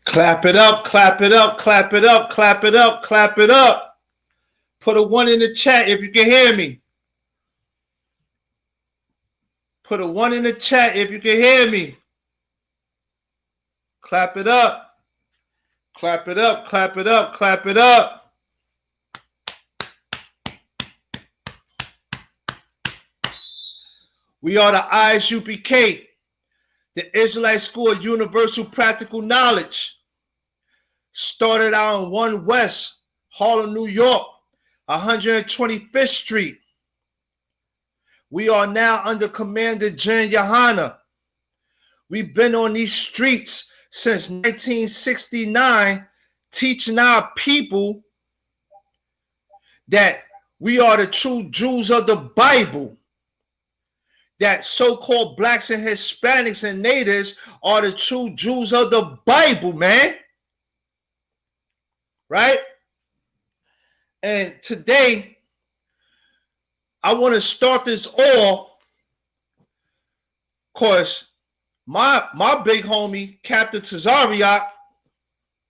Clap it up, clap it up, clap it up, clap it up, clap it up. Put a 1 in the chat if you can hear me. Put a 1 in the chat if you can hear me. Clap it up. Clap it up, clap it up, clap it up. We are the I.S.U.P.K, the Israelite School of Universal Practical Knowledge. Started out on 1 West, Harlem, New York, 125th Street. We are now under Commander Jen Yohana. We've been on these streets since 1969, teaching our people that we are the true Jews of the Bible. That so-called blacks and Hispanics and natives are the true Jews of the Bible, man. Right? And today, I want to start this off because my big homie, Captain Tazariak,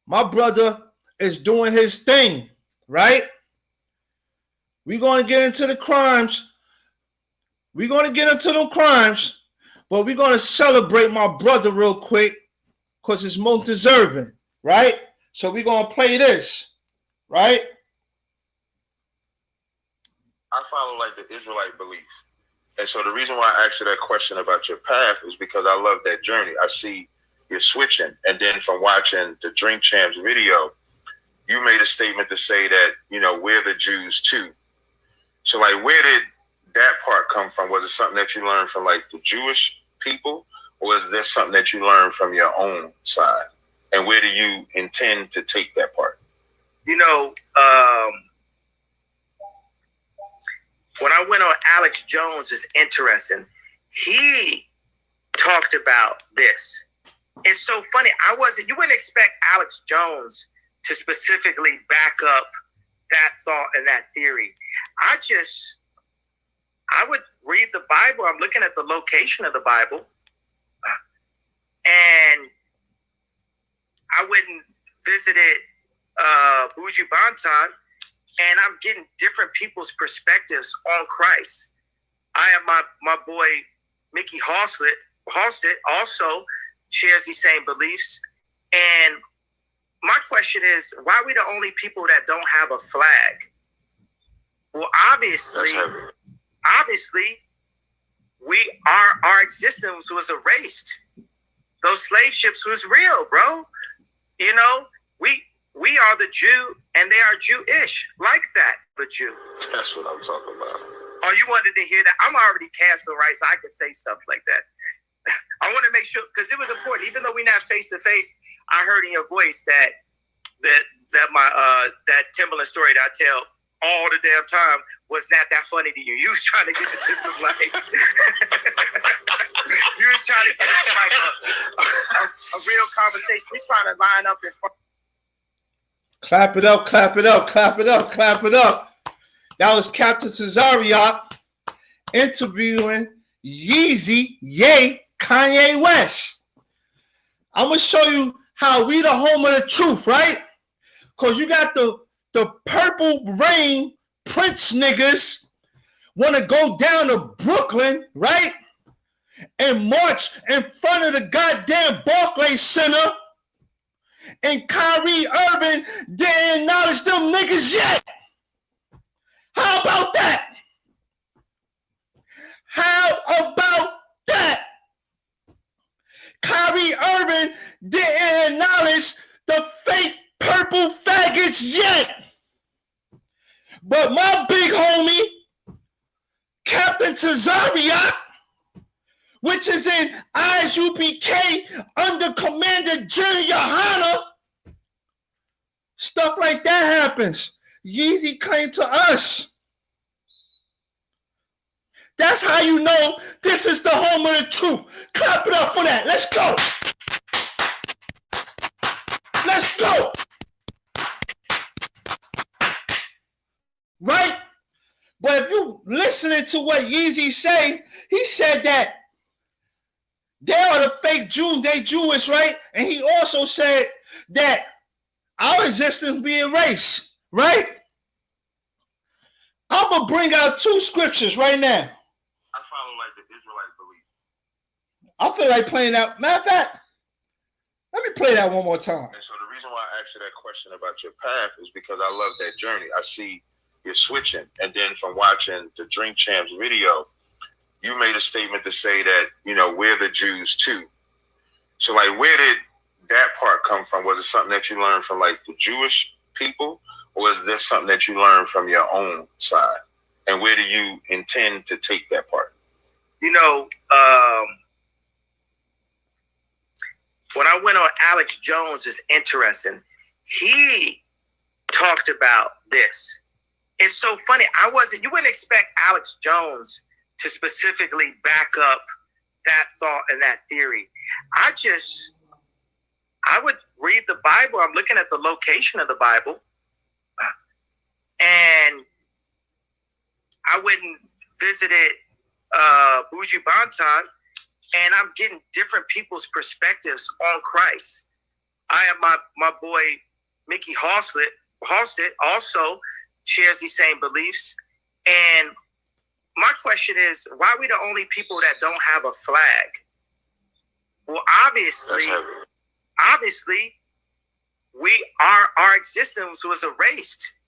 my brother, is doing his thing, right? We're going to get into the crimes. We're going to get into them crimes, but we're going to celebrate my brother real quick because it's most deserving, right? So we're going to play this, right? I follow like the Israelite belief. And so the reason why I asked you that question about your path is because I love that journey. I see you're switching. And then from watching the Drink Champs video, you made a statement to say that, you know, we're the Jews too. So like, where did that part come from? Was it something that you learned from like the Jewish people, or is this something that you learned from your own side? And where do you intend to take that part? You know, when I went on Alex Jones, is interesting. He talked about this. It's so funny. You wouldn't expect Alex Jones to specifically back up that thought and that theory. I would read the Bible. I'm looking at the location of the Bible, and I wouldn't visited Buju Banton, and I'm getting different people's perspectives on Christ. I have my boy Mickey Halstead also shares these same beliefs. And my question is, why are we the only people that don't have a flag? Well, obviously, our existence was erased. Those slave ships was real, bro. You know, we are the Jew, and they are Jewish, like that, the Jew. That's what I'm talking about. Oh, you wanted to hear that? I'm already canceled, right? So I could say stuff like that. I want to make sure, because it was important. Even though we're not face to face, I heard in your voice that Timberland story that I tell all the damn time was not that funny to you. You was trying to get the gist of life. You was trying to get like a real conversation. We're trying to line up in front. Clap it up, clap it up, clap it up, clap it up. That was Captain Tazariak interviewing Kanye West. I'm going to show you how we the home of the truth, right? Because you got the purple rain Prince niggas want to go down to Brooklyn, right? And march in front of the goddamn Barclays Center. And Kyrie Irving didn't acknowledge them niggas yet. How about that? How about that? Kyrie Irving didn't acknowledge the fake purple faggots yet. But my big homie, Captain Tazariak, which is in I.S.U.P.K under Commander Jen Yohana, stuff like that happens. Yeezy came to us. That's how you know this is the home of the truth. Clap it up for that. Let's go. Let's go. Right? But if you listening to what Yeezy say, he said that they are the fake Jews. They Jewish, right? And he also said that our existence be erased, right? I'm going to bring out 2 scriptures right now. I follow like the Israelite belief. I feel like playing that. Matter of fact, let me play that one more time. And so the reason why I asked you that question about your path is because I love that journey. I see you're switching. And then from watching the Drink Champs video, you made a statement to say that, you know, we're the Jews too. So like, where did that part come from? Was it something that you learned from like the Jewish people, or is this something that you learned from your own side? And where do you intend to take that part? You know, when I went on Alex Jones, is interesting. He talked about this. It's so funny. You wouldn't expect Alex Jones to specifically back up that thought and that theory. I would read the Bible. I'm looking at the location of the Bible, and I went and visited Buju Banton, and I'm getting different people's perspectives on Christ. I have my boy Mickey Halstead also shares these same beliefs. And my question is, why are we the only people that don't have a flag? Well, obviously, our existence was erased.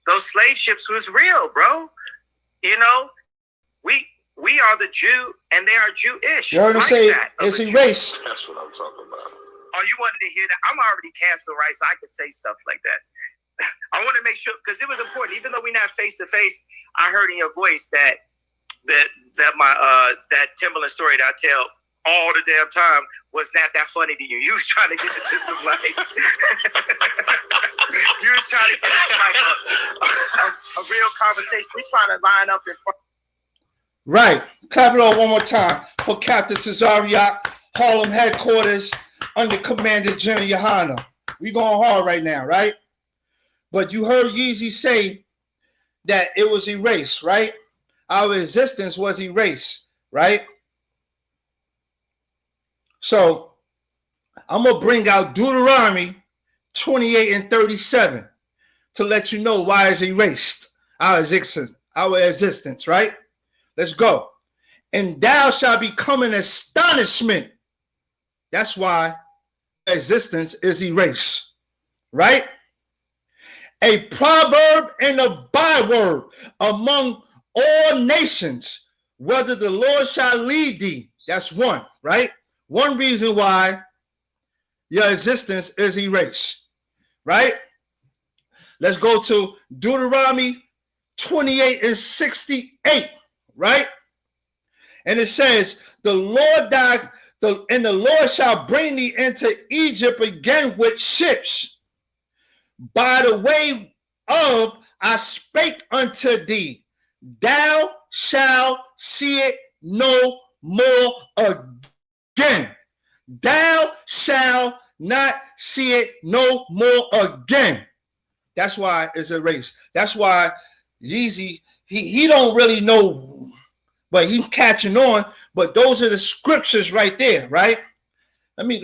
Those slave ships was real, bro. You know, we are the Jew, and they are Jewish. You heard him say it's erased. That's what I'm talking about. Oh, you wanted to hear that? I'm already canceled, right? So I can say stuff like that. I want to make sure, because it was important. Even though we're not face to face, I heard in your voice that Timberland story that I tell all the damn time was not that funny to you. You was trying to get the gist of like you was trying to get like a real conversation. We trying to line up in front. Right. Clap it all one more time for Captain Tazariak, Harlem headquarters, under Commander General Yohana. We going hard right now, right? But you heard Yeezy say that it was erased, right? Our existence was erased, right? So I'm going to bring out Deuteronomy 28 and 37 to let you know why it's erased, our existence, right? Let's go. And thou shalt become an astonishment. That's why existence is erased, right? A proverb and a byword among all nations, whether the Lord shall lead thee. That's one, right? One reason why your existence is erased, right? Let's go to Deuteronomy 28 and 68, right? And it says, the Lord shall bring thee into Egypt again with ships. By the way of I spake unto thee, thou shalt see it no more again. Thou shalt not see it no more again. That's why it's erased. That's why Yeezy, he don't really know, but he's catching on. But those are the scriptures right there, right? Let me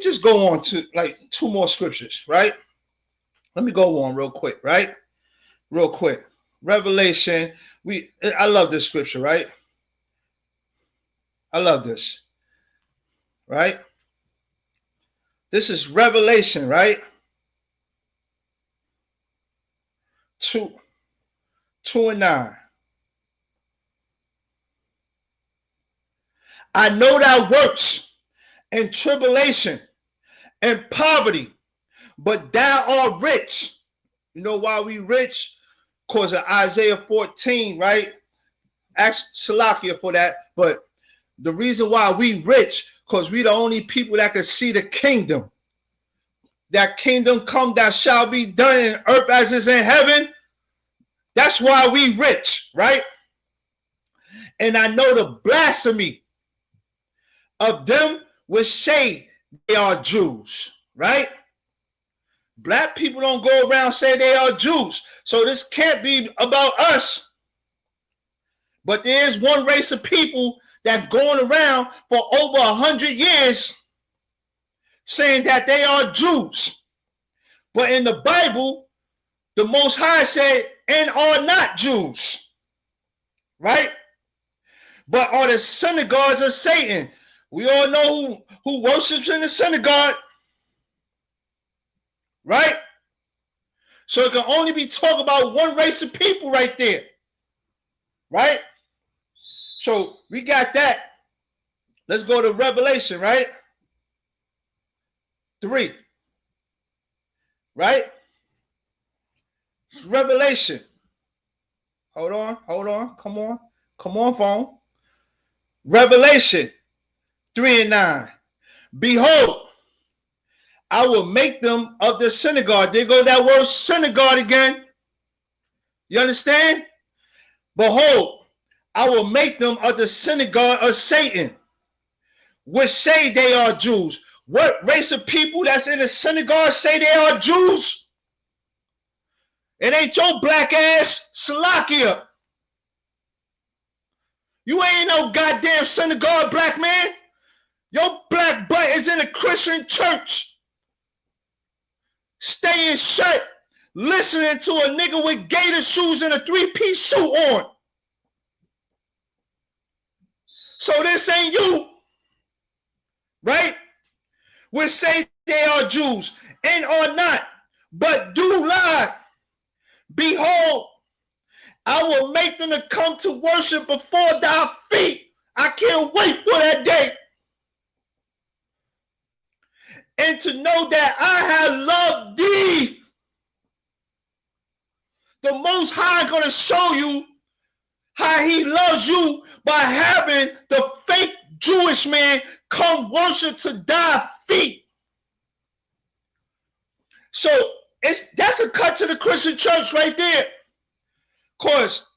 just go on to like 2 more scriptures, right? Let me go on real quick, right? Real quick. Revelation. I love this scripture, right? I love this. Right? This is Revelation, right? 2 and 9. I know thy works and tribulation and poverty, but thou art rich. You know why we rich? Because of Isaiah 14, right? Ask Salakia for that. But the reason why we rich, because we the only people that can see the kingdom. That kingdom come that shall be done in earth as is in heaven. That's why we rich, right? And I know the blasphemy of them which say they are Jews, right? Black people don't go around saying they are Jews. So this can't be about us. But there is one race of people that's going around for over 100 years saying that they are Jews. But in the Bible, the Most High said, and are not Jews. Right? But are the synagogues of Satan. We all know who worships in the synagogue. Right? So it can only be talking about one race of people right there. Right? So we got that. Let's go to Revelation, right? 3. Right? Revelation. Hold on. Come on, phone. Revelation 3 and 9. Behold, I will make them of the synagogue. There go that word synagogue again. You understand? Behold, I will make them of the synagogue of Satan, which say they are Jews. What race of people that's in the synagogue say they are Jews? It ain't your black ass, Salakia. You ain't no goddamn synagogue, black man. Your black butt is in a Christian church. Staying shut, listening to a nigga with gator shoes and a 3-piece suit on. So this ain't you, right? Which say they are Jews and are not, but do lie. Behold, I will make them to come to worship before thy feet. I can't wait for that day. And to know that I have loved thee. The Most High going to show you how he loves you by having the fake Jewish man come worship to thy feet. So that's a cut to the Christian church right there. Because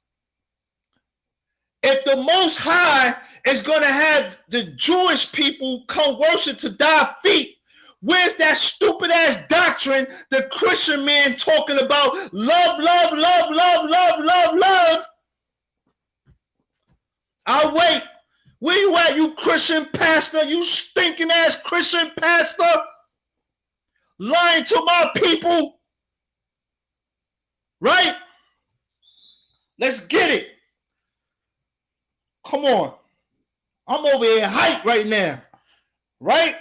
if the Most High is going to have the Jewish people come worship to thy feet, where's that stupid ass doctrine the Christian man talking about love, love, love, love, love, love, love? I'll wait. Where you at, you Christian pastor? You stinking ass Christian pastor? Lying to my people? Right? Let's get it. Come on. I'm over here hyped right now. Right?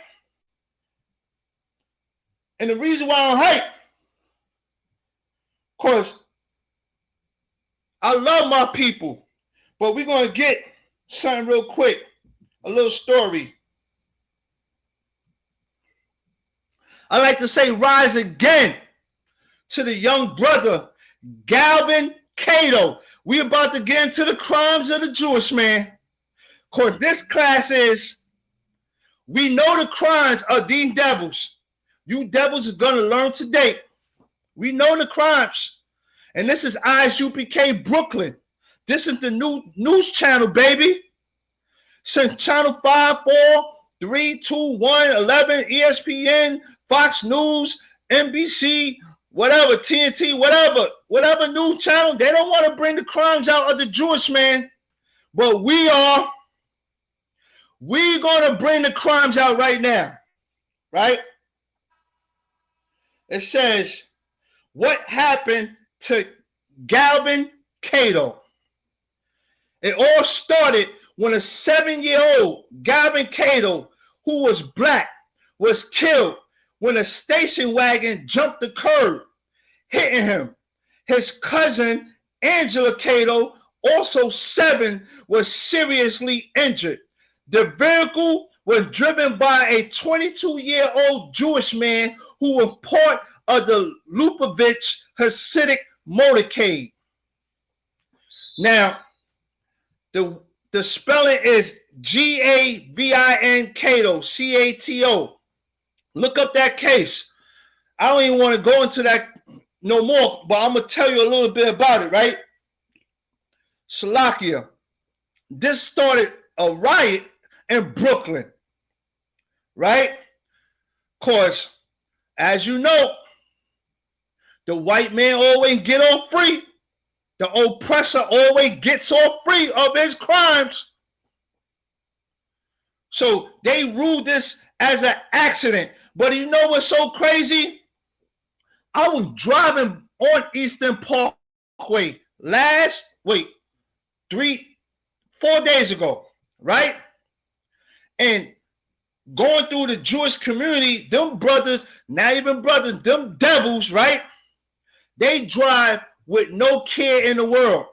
And the reason why I'm hyped, because I love my people. But we're going to get something real quick. A little story. I like to say rise again to the young brother, Galvin Cato. We about to get into the crimes of the Jewish man. Because this class is, we know the crimes of these devils. You devils are going to learn today. We know the crimes. And this is I.S.U.P.K. Brooklyn. This is the new news channel, baby. Since channel 5, 4, 3, 2, 1, 11, ESPN, Fox News, NBC, whatever, TNT, whatever news channel, they don't want to bring the crimes out of the Jewish man. But we are. We're going to bring the crimes out right now. Right? It says, what happened to Galvin Cato? It all started when a 7-year-old Galvin Cato, who was black, was killed when a station wagon jumped the curb, hitting him. His cousin, Angela Cato, also 7, was seriously injured. The vehicle was driven by a 22-year-old Jewish man who was part of the Lubavitch Hasidic motorcade. Now, the spelling is Gavin Cato, Cato. Look up that case. I don't even want to go into that no more, but I'm going to tell you a little bit about it, right? Salakia. This started a riot in Brooklyn, right? Because, as you know, the white man always get off free. The oppressor always gets off free of his crimes. So they ruled this as an accident. But you know what's so crazy? I was driving on Eastern Parkway 4 days ago, right? And going through the Jewish community, them brothers, not even brothers, them devils, right? They drive with no care in the world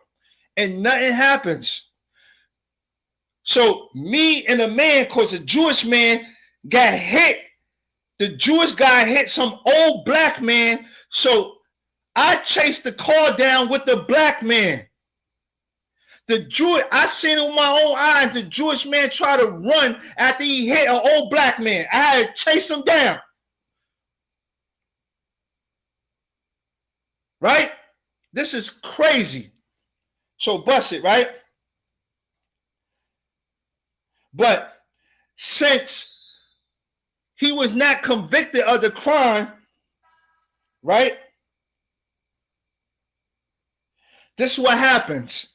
and nothing happens. So me and a man, cause a Jewish man got hit. The Jewish guy hit some old black man. So I chased the car down with the black man. I seen it with my own eyes. The Jewish man tried to run after he hit an old black man. I had to chase him down. Right? This is crazy. So bust it, right? But since he was not convicted of the crime, right? This is what happens.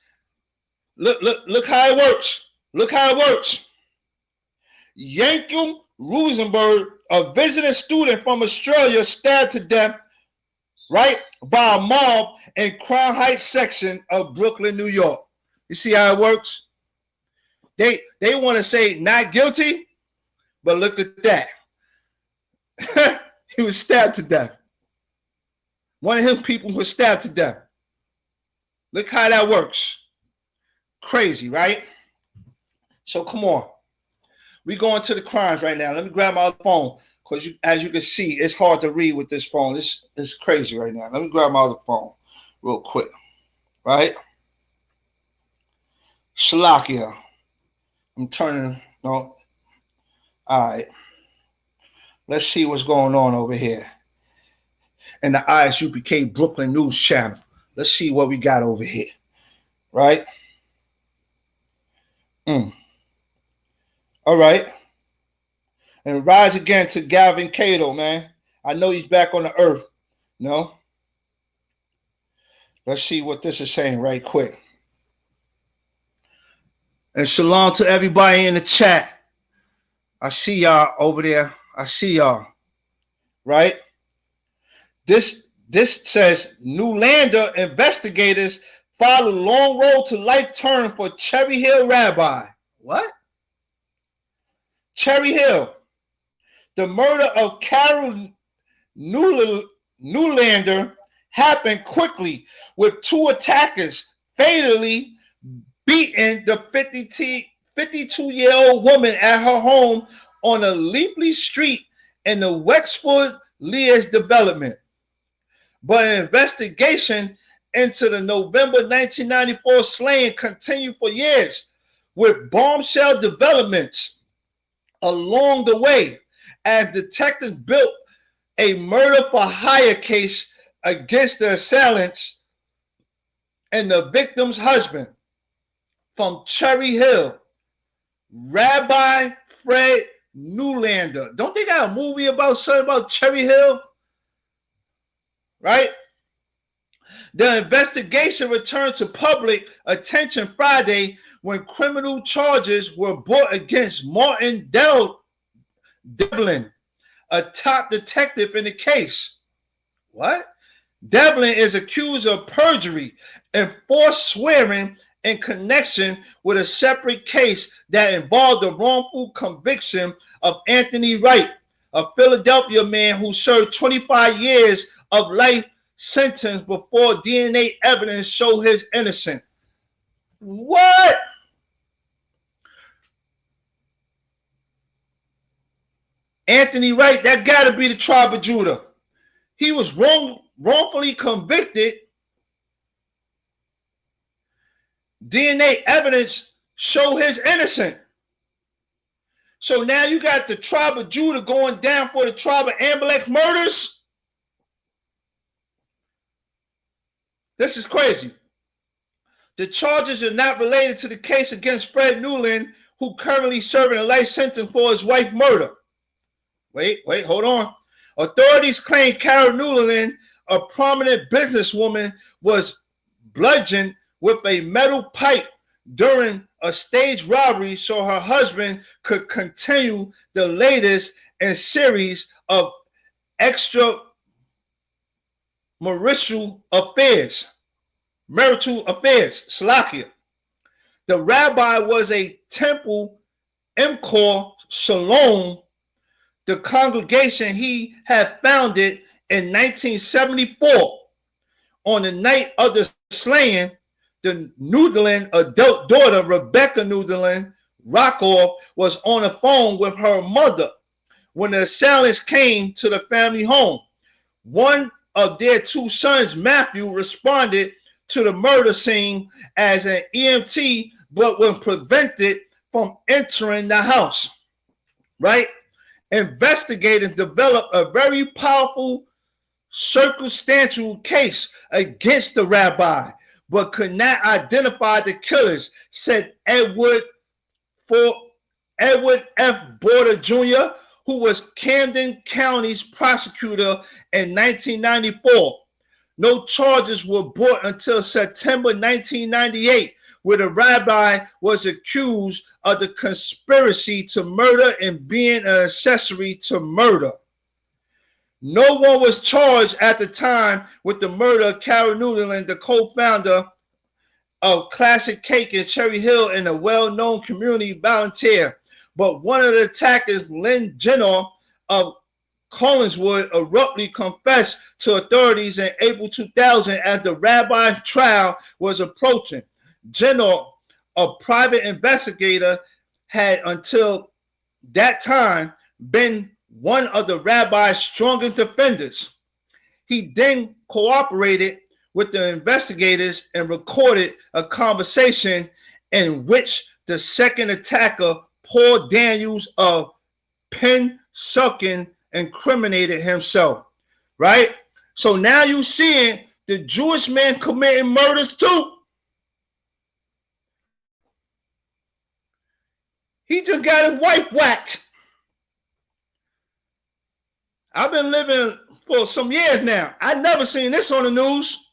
Look how it works. Look how it works. Yankum Rosenberg, a visiting student from Australia, stabbed to death, right, by a mob in Crown Heights section of Brooklyn, New York. You see how it works? They want to say not guilty, but look at that. He was stabbed to death. One of his people was stabbed to death. Look how that works. Crazy, right? So come on. We going to the crimes right now. Let me grab my other phone because as you can see, it's hard to read with this phone. This is crazy right now. Let me grab my other phone real quick. Right? Shalakia. I'm turning. No. All right. Let's see what's going on over here in the I.S.U.P.K Brooklyn News Channel. Let's see what we got over here. Right? All right. And rise again to Gavin Cato, man. I know he's back on the earth. No? Let's see what this is saying right quick. And shalom to everybody in the chat. I see y'all over there. I see y'all. Right? This says Newlander investigators filed a long road to life term for Cherry Hill rabbi. What? Cherry Hill. The murder of Carol Newlander happened quickly, with two attackers fatally beating the 52-year-old woman at her home on a leafy street in the Wexford Leas development. But an investigation into the November 1994 slaying continued for years, with bombshell developments along the way as detectives built a murder for hire case against the assailants and the victim's husband from Cherry Hill, Rabbi Fred Newlander. Don't they got a movie about something about Cherry Hill? Right? The investigation returned to public attention Friday when criminal charges were brought against Martin Devlin, a top detective in the case. What? Devlin is accused of perjury and forced swearing in connection with a separate case that involved the wrongful conviction of Anthony Wright, a Philadelphia man who served 25 years of life sentence before DNA evidence showed his innocence. What? Anthony Wright, that got to be the tribe of Judah. He was wrongfully convicted. DNA evidence show his innocence. So now you got the tribe of Judah going down for the tribe of Amalek murders. This is crazy. The charges are not related to the case against Fred Newland, who currently serving a life sentence for his wife's murder. Wait, hold on. Authorities claim Carol Newland, a prominent businesswoman, was bludgeoned with a metal pipe during a staged robbery so her husband could continue the latest in series of extramarital affairs. Salakia. The rabbi was a temple Imkor Shalom, the congregation he had founded in 1974. On the night of the slaying, the Nudlin adult daughter, Rebecca Nudlin Rockoff, was on the phone with her mother when the assailants came to the family home. One of their two sons, Matthew, responded to the murder scene as an EMT, but was prevented from entering the house. Right? Investigators developed a very powerful circumstantial case against the rabbi, but could not identify the killers, said Edward F. Border Jr., who was Camden County's prosecutor in 1994. No charges were brought until September 1998, where the rabbi was accused of the conspiracy to murder and being an accessory to murder. No one was charged at the time with the murder of Carol Newland, the co-founder of Classic Cake in Cherry Hill and a well-known community volunteer. But one of the attackers, Lynn Jenner of Collinswood, abruptly confessed to authorities in April 2000 as the rabbi's trial was approaching. Jenner, a private investigator, had until that time been one of the rabbi's strongest defenders. He then cooperated with the investigators and recorded a conversation in which the second attacker, Paul Daniels of Pennsauken, incriminated himself. Right? So now you seeing the Jewish man committing murders too. He just got his wife whacked. I've been living for some years now. I never seen this on the news.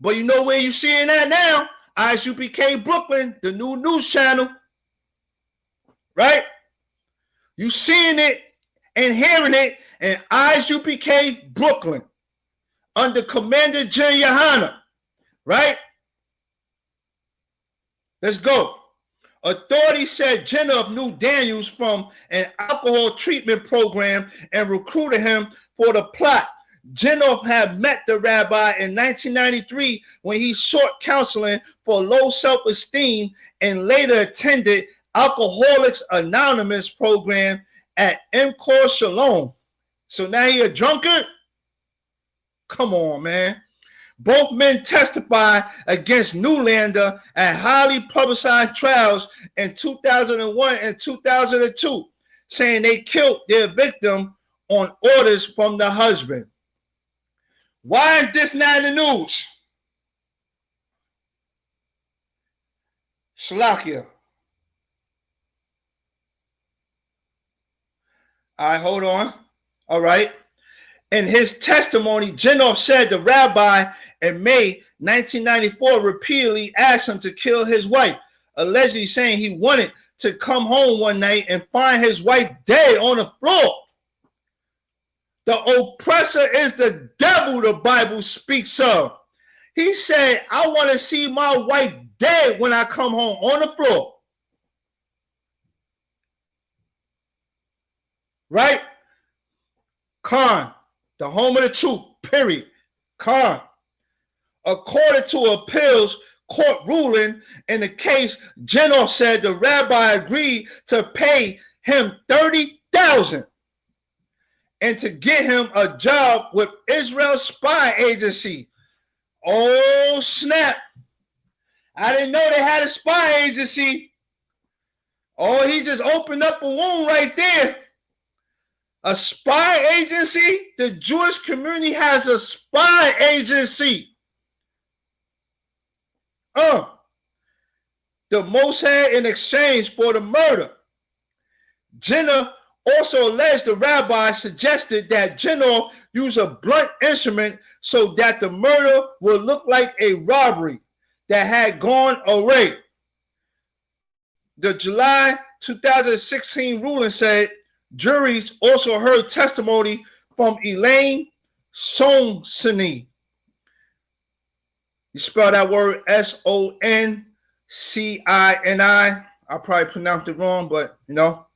But you know where you seeing that now? I.S.U.P.K. Brooklyn, the new news channel. Right? You seeing it and hearing it in I.S.U.P.K. Brooklyn under Commander Jen Yohana. Right? Let's go. Authorities said Jenner knew Daniels from an alcohol treatment program and recruited him for the plot. Jenner had met the rabbi in 1993 when he sought counseling for low self-esteem and later attended Alcoholics Anonymous program at Imkor Shalom. So now he a drunkard? Come on, man. Both men testified against Newlander at highly publicized trials in 2001 and 2002, saying they killed their victim on orders from the husband. Why is this not in the news? Shalakia. All right, hold on. All right. In his testimony, Jenoff said the rabbi in May 1994 repeatedly asked him to kill his wife, allegedly saying he wanted to come home one night and find his wife dead on the floor. The oppressor is the devil, the Bible speaks of. He said, I want to see my wife dead when I come home on the floor. Right? Khan. The home of the truth, period. Khan. According to appeals court ruling in the case, Jenoff said the rabbi agreed to pay him $30,000 and to get him a job with Israel's spy agency. Oh, snap. I didn't know they had a spy agency. Oh, he just opened up a wound right there. A spy agency? The Jewish community has a spy agency. The Mossad in exchange for the murder. Jenner also alleged the rabbi suggested that Jenner use a blunt instrument so that the murder would look like a robbery that had gone away. The July 2016 ruling said juries also heard testimony from Elaine Sonsini. You spell that word Sonscini. I probably pronounced it wrong, but you know.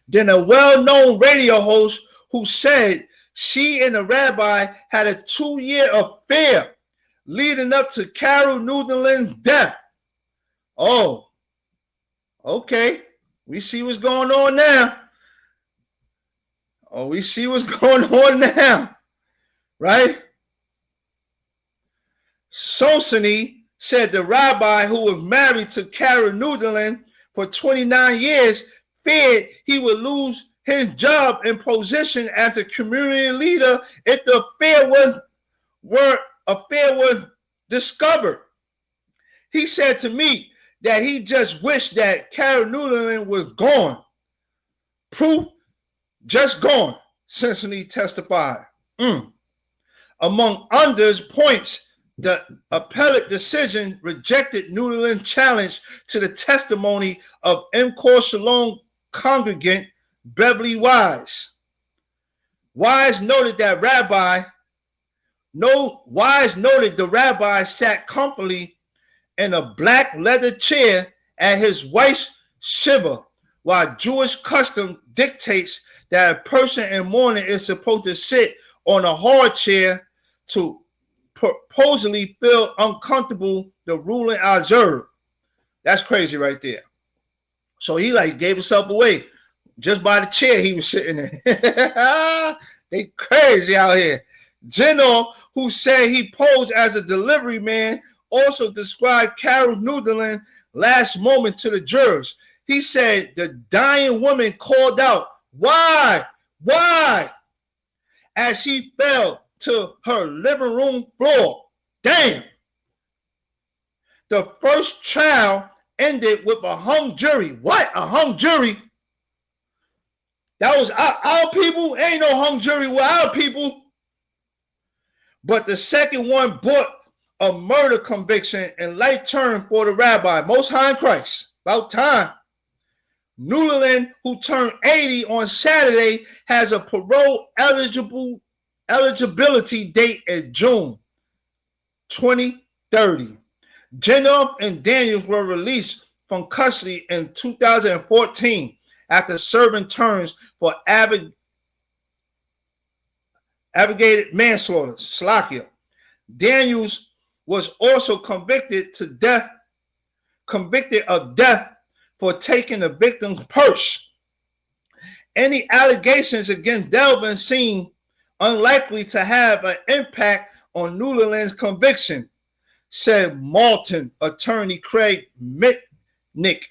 Then a well-known radio host who said she and the rabbi had a 2-year affair leading up to Carol Newland's death. Oh, okay. We see what's going on now. Oh, we see what's going on now. Right? Sonsini said the rabbi who was married to Carol Newland for 29 years feared he would lose his job and position as a community leader if the affair was discovered. He said to me that he just wished that Carol Newland was gone. Proof just gone, Sonsini testified. Among others points, the appellate decision rejected Newland's challenge to the testimony of M-Core Shalom congregant Beverly Wise. Wise noted the rabbi sat comfortably in a black leather chair at his wife's shiva, while Jewish custom dictates that a person in mourning is supposed to sit on a hard chair to purposely feel uncomfortable, the ruling observed. That's crazy right there. So he like gave himself away just by the chair he was sitting in. They crazy out here. Gino, who said he posed as a delivery man, also described Carol Newland's last moment to the jurors. He said the dying woman called out, "Why? Why?" as she fell to her living room floor. Damn. The first trial ended with a hung jury. What? A hung jury? That was our people. Ain't no hung jury with our people. But the second one brought a murder conviction and life term for the rabbi. Most High in Christ. About time. Newland, who turned 80 on Saturday, has a parole eligibility date in June 2030. Jenoff and Daniels were released from custody in 2014 after serving terms for aggravated manslaughter, Slovakia. Daniels was also convicted of death for taking the victim's purse. Any allegations against Delvin seem unlikely to have an impact on Newland's conviction, said Malton attorney Craig Mitnick,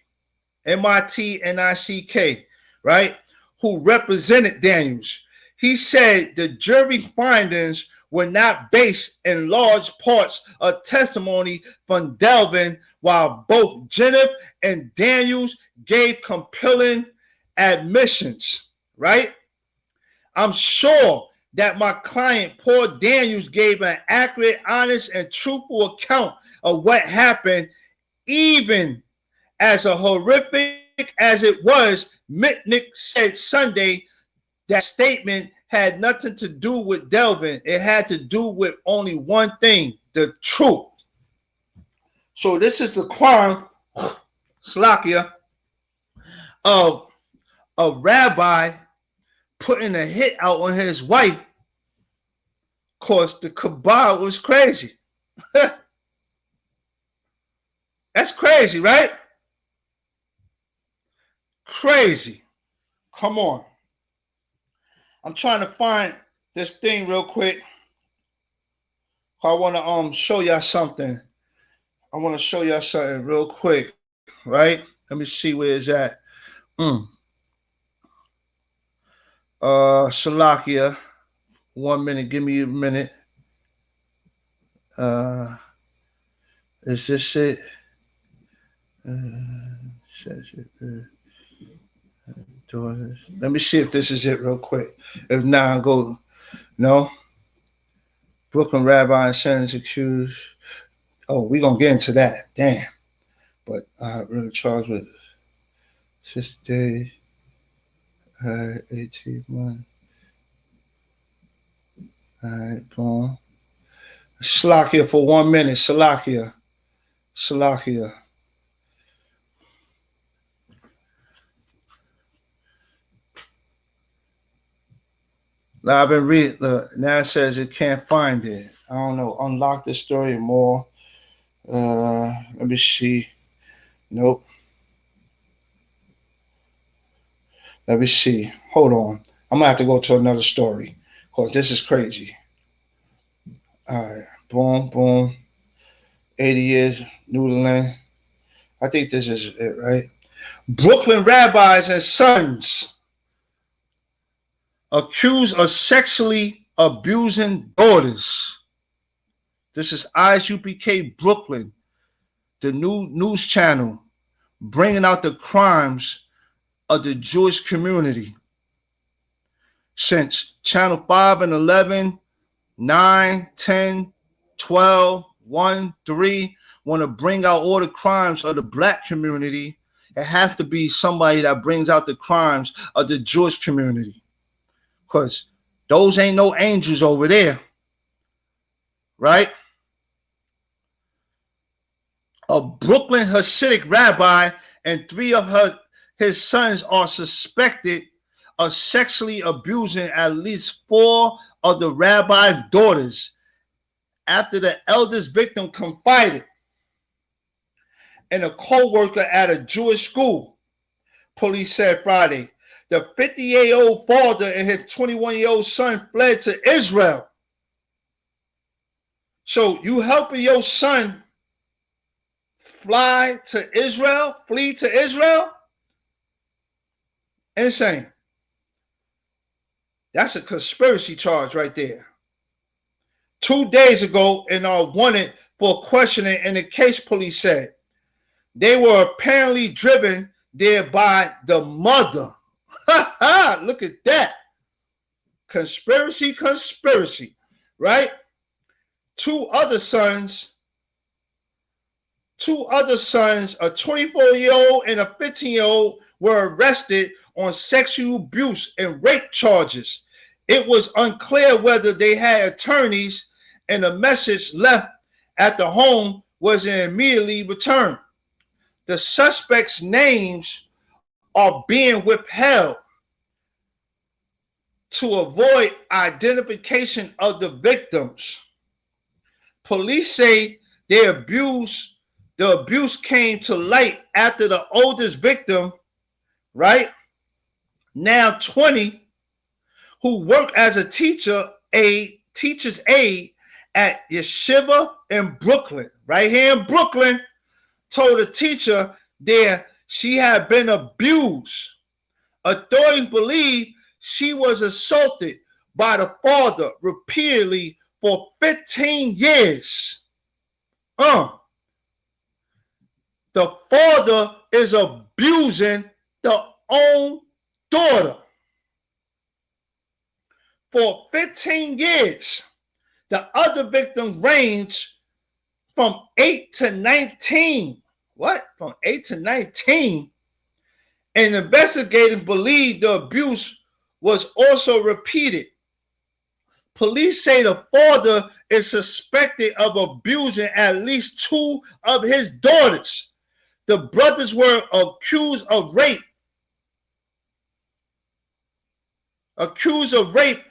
M-I-T-N-I-C-K, right, who represented Daniels. He said the jury findings were not based in large parts of testimony from Delvin, while both Jennifer and Daniels gave compelling admissions, right? I'm sure that my client, Paul Daniels, gave an accurate, honest, and truthful account of what happened, even as horrific as it was. Mitnick said Sunday that statement had nothing to do with Delvin. It had to do with only one thing, the truth. So this is the crime, Slovakia, of a rabbi putting a hit out on his wife. Of course, the cabal was crazy. That's crazy, right? Crazy. Come on. I'm trying to find this thing real quick. I want to show y'all something. I want to show y'all something real quick, right? Let me see where it's at. Slovakia. 1 minute. Give me a minute. Is this it? Let me see if this is it real quick. If not, I'll go. No. Brooklyn rabbi and sentence accused. Oh, we're going to get into that. Damn. But really charged with 60 days, 18 months. All right, boom. Salakia for 1 minute. Salakia. Now I've been reading. Now it says it can't find it. I don't know. Unlock the story more. Let me see. Nope. Let me see. Hold on. I'm gonna have to go to another story because this is crazy. All right. Boom, boom. 80 years, noodling. I think this is it, right? Brooklyn rabbis and sons accused of sexually abusing daughters. This is I.S.U.P.K. Brooklyn, the new news channel, bringing out the crimes of the Jewish community. Since Channel 5 and 11, 9, 10, 12, 1, 3 want to bring out all the crimes of the black community, it has to be somebody that brings out the crimes of the Jewish community. Because those ain't no angels over there. Right? A Brooklyn Hasidic rabbi and 3 of his sons are suspected of sexually abusing at least 4 of the rabbi's daughters after the eldest victim confided in a co-worker at a Jewish school. Police said Friday. The 50-year-old father and his 21-year-old son fled to Israel. So you helping your son flee to Israel? Insane. That's a conspiracy charge right there. 2 days ago, and are wanted for questioning in the case, police said. They were apparently driven there by the mother. Look at that. Conspiracy, right? 2 other sons, a 24-year-old and a 15-year-old, were arrested on sexual abuse and rape charges. It was unclear whether they had attorneys, and a message left at the home was immediately returned. The suspects' names are being withheld to avoid identification of the victims. Police say the abuse came to light after the oldest victim, right, now 20, who worked as a teacher's aide at Yeshiva in Brooklyn, right here in Brooklyn, told a teacher there she had been abused. Authorities believe she was assaulted by the father repeatedly for 15 years. The father is abusing the own daughter for 15 years. The other victims range from 8 to 19. What? From 8 to 19. And investigators believe the abuse was also repeated. Police say the father is suspected of abusing at least 2 of his daughters. The brothers were accused of rape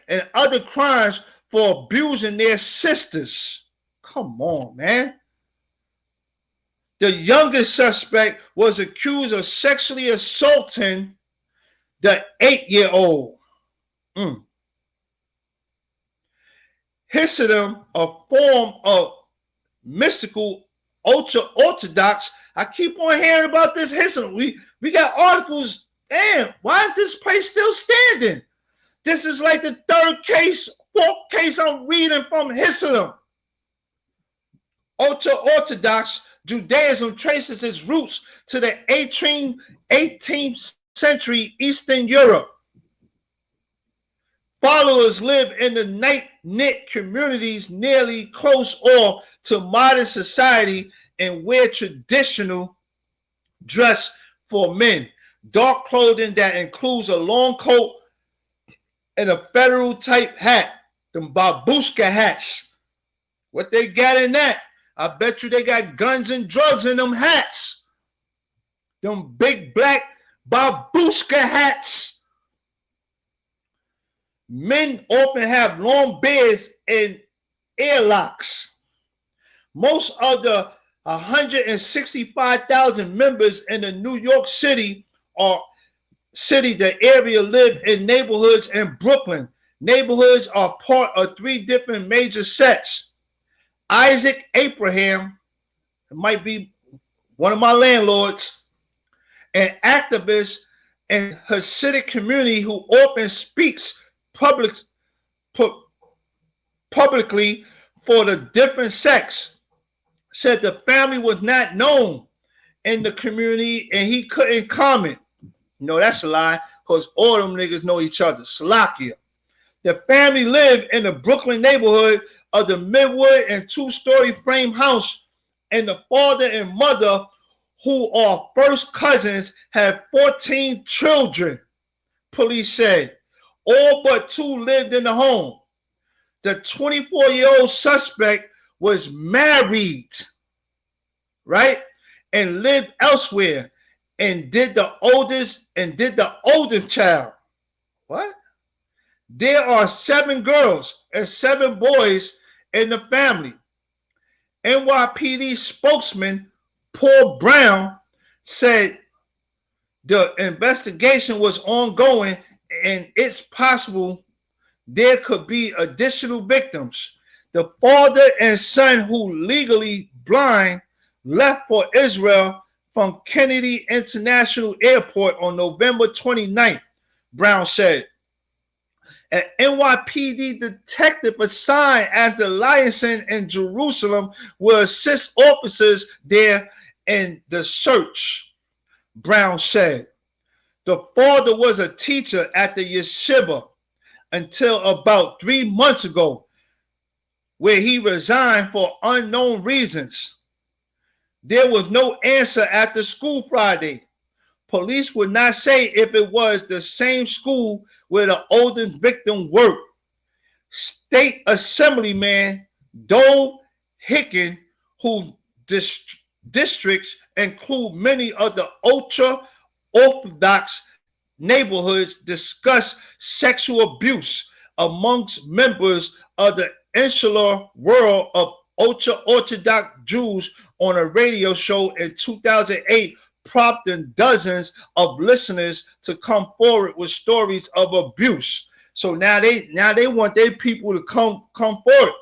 and other crimes for abusing their sisters. Come on, man. The youngest suspect was accused of sexually assaulting the 8-year-old. I.S.U.P.K, a form of mystical ultra-Orthodox. I keep on hearing about this I.S.U.P.K. We got articles. Damn, why is this place still standing? This is like the 4th case I'm reading from I.S.U.P.K. Ultra-Orthodox Judaism traces its roots to the 18th century Eastern Europe. Followers live in the tight-knit communities nearly close off to modern society and wear traditional dress for men. Dark clothing that includes a long coat and a federal type hat. Them babushka hats. What they got in that? I bet you they got guns and drugs in them hats. Them big black babushka hats. Men often have long beards and earlocks. Most of the 165,000 members in the New York City the area live in neighborhoods in Brooklyn. Neighborhoods are part of 3 different major sets. Isaac Abraham, it might be one of my landlords, an activist in Hasidic community who often speaks publicly for the different sects, said the family was not known in the community and he couldn't comment. No, that's a lie, because all them niggas know each other. Salakia. The family lived in the Brooklyn neighborhood of the Midwood and 2-story frame house, and the father and mother, who are first cousins, have 14 children, police said. All but 2 lived in the home. The 24-year-old suspect was married, right, and lived elsewhere, and did the oldest child. What? There are 7 girls and 7 boys in the family. NYPD spokesman Paul Brown said the investigation was ongoing and it's possible there could be additional victims. The father and son, who legally blind, left for Israel from Kennedy International Airport on November 29th, Brown said. An NYPD detective assigned at the liaison in Jerusalem will assist officers there in the search, Brown said. The father was a teacher at the yeshiva until about 3 months ago, where he resigned for unknown reasons. There was no answer after school Friday. Police would not say if it was the same school where the oldest victim worked. State Assemblyman Dov Hicken, whose districts include many of the ultra-Orthodox neighborhoods, discussed sexual abuse amongst members of the insular world of ultra-Orthodox Jews on a radio show in 2008, prompting dozens of listeners to come forward with stories of abuse. So now they want their people to come forward.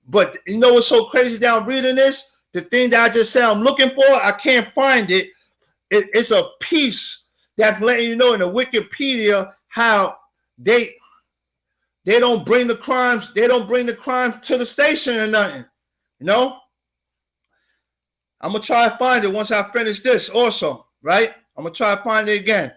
But you know what's so crazy that I'm reading this? The thing that I just said I'm looking for, I can't find it. It's a piece that's letting you know in the Wikipedia how they don't bring the crimes to the station or nothing. You know? I'm going to try to find it once I finish this also, right? I'm going to try to find it again.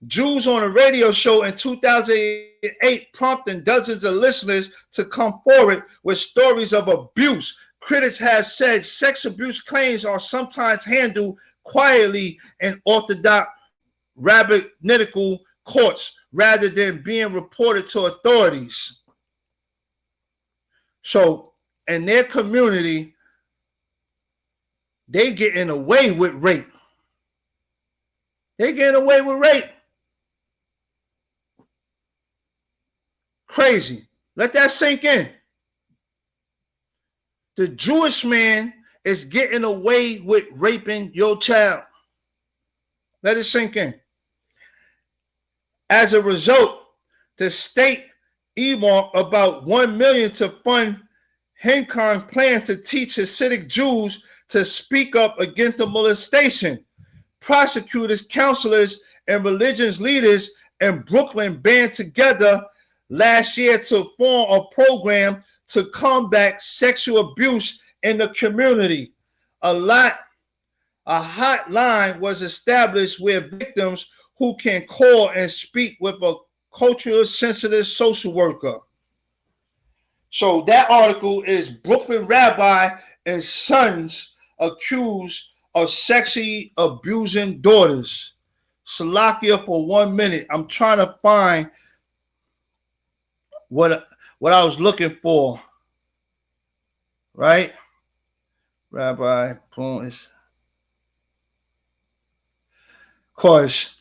Jews on a radio show in 2008 prompting dozens of listeners to come forward with stories of abuse. Critics have said sex abuse claims are sometimes handled quietly in Orthodox rabbinical courts rather than being reported to authorities. So in their community, they getting away with rape. They getting away with rape. Crazy. Let that sink in. The Jewish man is getting away with raping your child. Let it sink in. As a result, the state earmarked about $1 million to fund Henkin's plan to teach Hasidic Jews to speak up against the molestation. Prosecutors, counselors, and religious leaders in Brooklyn band together last year to form a program to combat sexual abuse in the community. A hotline was established where victims who can call and speak with a culturally sensitive social worker. So that article is Brooklyn rabbi and sons accused of sexually abusing daughters. Salakia for 1 minute. I'm trying to find what I was looking for. Right? Rabbi points. Of course,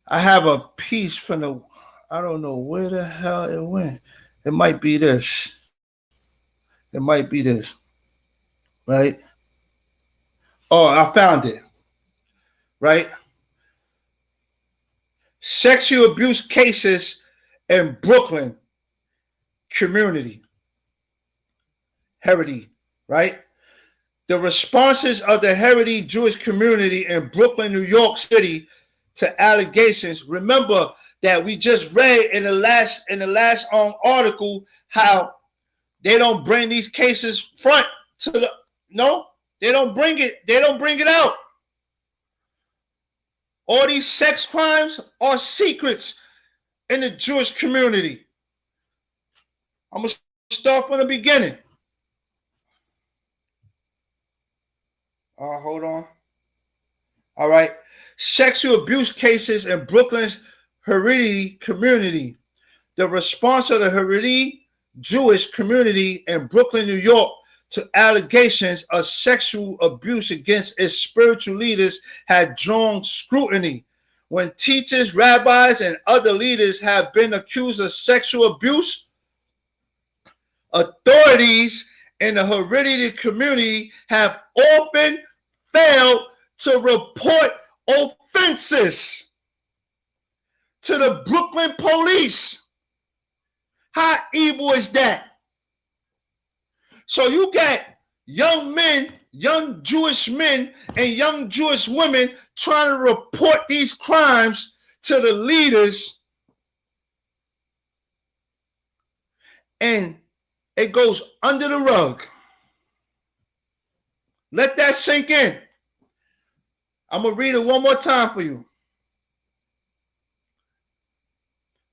I have a piece from the, I don't know where the hell it went. It might be this. It might be this. Right? Oh, I found it. Right? Sexual abuse cases in Brooklyn community. Heritage, right? The responses of the Heritage Jewish community in Brooklyn, New York City to allegations. Remember that we just read in the last article how they don't bring these cases front to the, no, they don't bring it out. All these sex crimes are secrets in the Jewish community. I'm gonna start from the beginning. Hold on. All right. Sexual abuse cases in Brooklyn's Haredi community. The response of the Haredi Jewish community in Brooklyn, New York to allegations of sexual abuse against its spiritual leaders had drawn scrutiny. When teachers, rabbis, and other leaders have been accused of sexual abuse, authorities in the Haredi community have often failed to report offenses to the Brooklyn police. How evil is that? So you got young men, young Jewish men, and young Jewish women trying to report these crimes to the leaders, and it goes under the rug. Let that sink in. I'm going to read it one more time for you.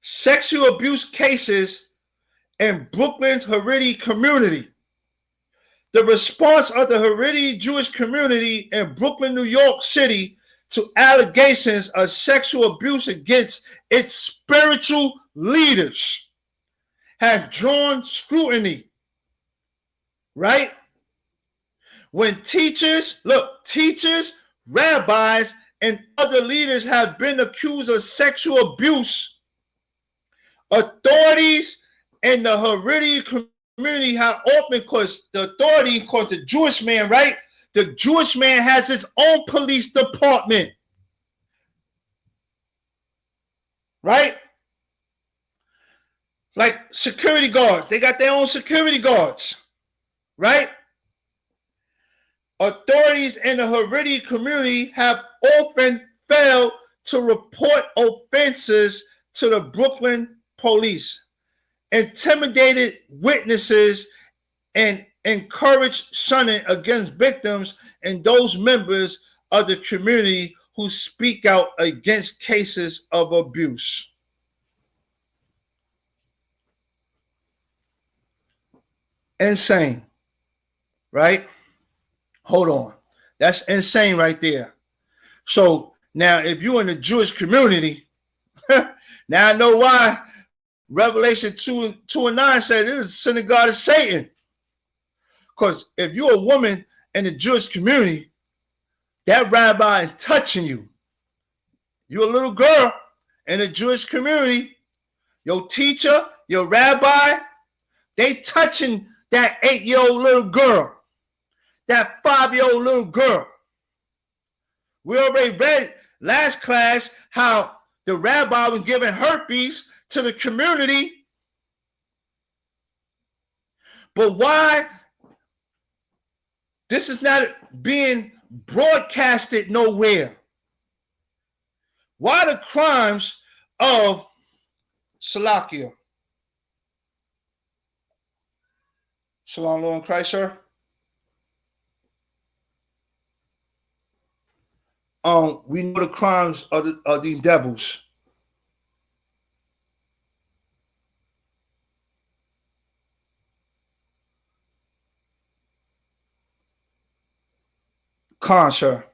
Sexual abuse cases in Brooklyn's Haredi community. The response of the Haredi Jewish community in Brooklyn, New York City to allegations of sexual abuse against its spiritual leaders have drawn scrutiny. Right? When teachers, rabbis, and other leaders have been accused of sexual abuse, authorities in the Haredi community have often, because the authority, because the Jewish man, right? The Jewish man has his own police department. Right? Like security guards. They got their own security guards. Right? Authorities in the Haredi community have often failed to report offenses to the Brooklyn police, intimidated witnesses, and encouraged shunning against victims and those members of the community who speak out against cases of abuse. Insane, right? Hold on. That's insane right there. So now if you're in the Jewish community, now I know why Revelation 2 and 9 said it is the synagogue of Satan. Because if you're a woman in the Jewish community, that rabbi is touching you. You're a little girl in the Jewish community, your teacher, your rabbi, they touching that 8-year-old little girl, that 5-year-old little girl. We already read last class how the rabbi was giving herpes to the community. But why this is not being broadcasted nowhere? Why the crimes of Salakia? Shalom, Lord in Christ, sir. We know the crimes of these devils. Khan, sir.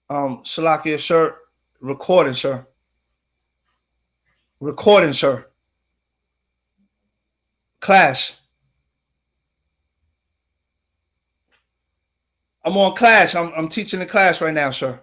Salakia, sir. Recording, sir. Recording, sir. Class. I'm on class. I'm teaching the class right now, sir.